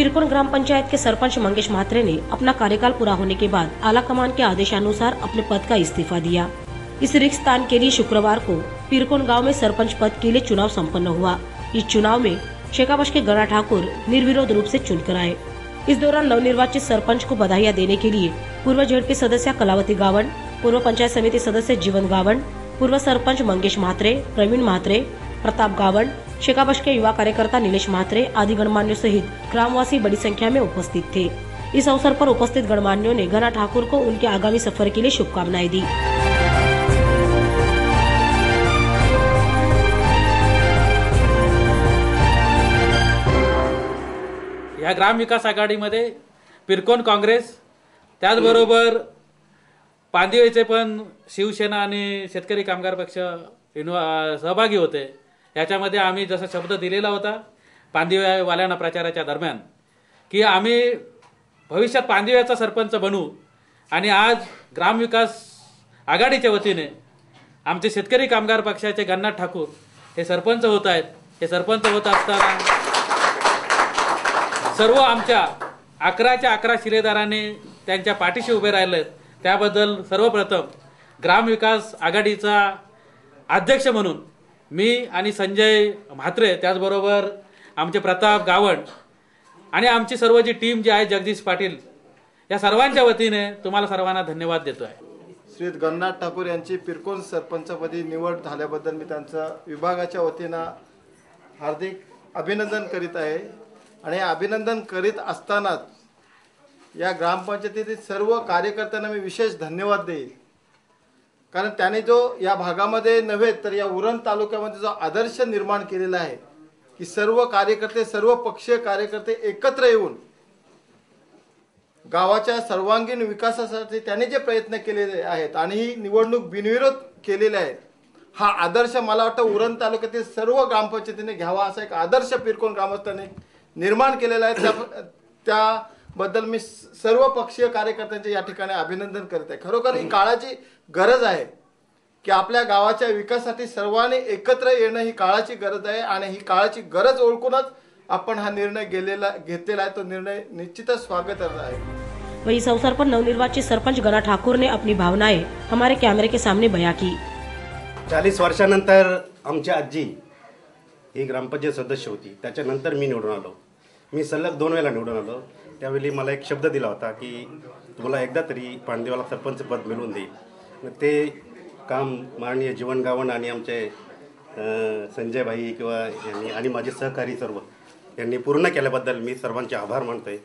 पिरकोन ग्राम पंचायत के सरपंच मंगेश म्हात्रे ने अपना कार्यकाल पूरा होने के बाद आला कमान के आदेशानुसार अपने पद का इस्तीफा दिया। इस रिक्त स्थान के लिए शुक्रवार को पिरकोन गांव में सरपंच पद के लिए चुनाव संपन्न हुआ। इस चुनाव में शेखावश के गणा ठाकुर निर्विरोध रूप से चुनकर आए। इस दौरान नवनिर्वाचित सरपंच को बधाइयां देने के लिए पूर्व जेडपी सदस्य कलावती गावण, पूर्व पंचायत समिति सदस्य जीवन गावण, पूर्व सरपंच मंगेश म्हात्रे, प्रवीण म्हात्रे, प्रताप गावण, शेखावश के युवा कार्यकर्ता नीलेश म्हात्रे आदि गणमान्यों सहित ग्रामवासी बड़ी संख्या में उपस्थित थे। इस अवसर पर उपस्थित गणमान्यों ने गणा ठाकुर को उनके आगामी सफर के लिए शुभकामनाएं दी। या ग्राम विकास आघाडीमध्ये पिरकोन काँग्रेस, त्याचबरोबर पांदिवेचे पण शिवसेना आणि शेतकरी कामगार पक्ष सहभागी होते। याच्यामध्ये आम्ही जसा शब्द दिलेला होता पांदिवेवाल्यांना प्रचाराच्या दरम्यान की आम्ही भविष्यात पांदिवेचा सरपंच बनू, आणि आज ग्राम विकास आघाडीच्या वतीने आमचे शेतकरी कामगार पक्षाचे गणनाथ ठाकूर हे सरपंच होत आहेत। हे सरपंच होत असताना सर्व आमच्या 11च्या 11 शिलेदारांनी त्यांच्या पाठीशी उभे राहिलेत। त्याबद्दल सर्वप्रथम ग्राम विकास आघाडीचा अध्यक्ष म्हणून मी आणि संजय म्हात्रे, त्याचबरोबर आमचे प्रताप गावण आणि आमची सर्व जी टीम जी आहे जगदीश पाटील, या सर्वांच्या वतीने तुम्हाला सर्वांना धन्यवाद देतोय। श्री गणनाथ ठाकूर यांची पिरकोन सरपंचपदी निवड झाल्याबद्दल मी त्यांचा विभागाच्या वतीने हार्दिक अभिनंदन करीत आहे। आणि अभिनंदन करीत असताना या ग्रामपंचायतीतील सर्व कार्यकर्त्यांना मी विशेष धन्यवाद देईल, कारण त्याने जो या भागामध्ये नव्हे तर या उरण तालुक्यामध्ये जो आदर्श निर्माण केलेला आहे की सर्व कार्यकर्ते, सर्व पक्षीय कार्यकर्ते एकत्र येऊन गावाच्या सर्वांगीण विकासासाठी त्याने जे प्रयत्न केलेले आहेत आणि ही निवडणूक बिनविरोध केलेली आहे, हा आदर्श मला वाटतं उरण तालुक्यातील सर्व ग्रामपंचायतीने घ्यावा, असा एक आदर्श पिरकोन ग्रामस्थांनी निर्माण केलेला आहे। त्याबद्दल मी सर्व पक्षीय कार्यकर्त्यांचे या ठिकाणी अभिनंदन करत आहे। खरोखर ही काळाची गरज आहे की आपल्या गावाच्या विकासासाठी सर्वांनी एकत्र येणं ही काळाची गरज आहे, आणि ही काळाची गरज ओळखूनच आपण हा निर्णय घेतलेला है, तो निर्णय निश्चितच स्वागत आहे। वही इस अवसर पर नवनिर्वाचित सरपंच गणा ठाकुर ने अपनी भावनाएं हमारे कैमरे के सामने बयां की। 40 वर्षानंतर आमची आजी ही ग्रामपंचायत सदस्य होती, त्याच्यानंतर मी निवडून आलो। मी सलग 2 वेळा निवडून आलो। त्यावेळी मला एक शब्द दिला होता की तुला एकदा तरी पांदिवेला सरपंच पद मिळवून देईल। ते काम माननीय जीवन गावण आणि आमचे संजय भाई किंवा यांनी आणि माझे सहकारी सर्व यांनी पूर्ण केल्याबद्दल मी सर्वांचे आभार मानतोय।